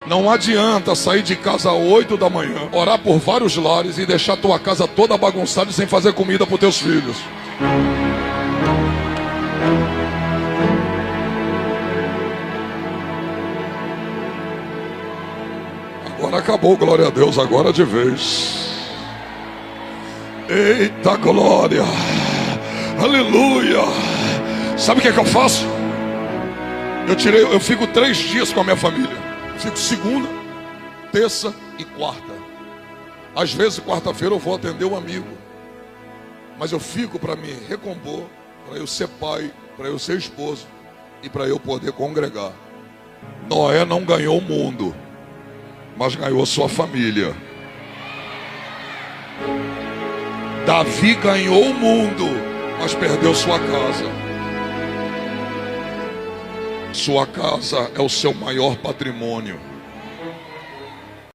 Não adianta sair de casa às 8 da manhã, orar por vários lares e deixar tua casa toda bagunçada e sem fazer comida para os teus filhos. Agora acabou, glória a Deus, agora de vez. Eita glória, aleluia. Sabe o que é que eu faço? Eu fico 3 dias com a minha família. Fico segunda, terça e quarta. Às vezes quarta-feira eu vou atender um amigo, mas eu fico para me recompor, para eu ser pai, para eu ser esposo e para eu poder congregar. Noé não ganhou o mundo, mas ganhou sua família. Davi ganhou o mundo, mas perdeu sua casa. Sua casa é o seu maior patrimônio.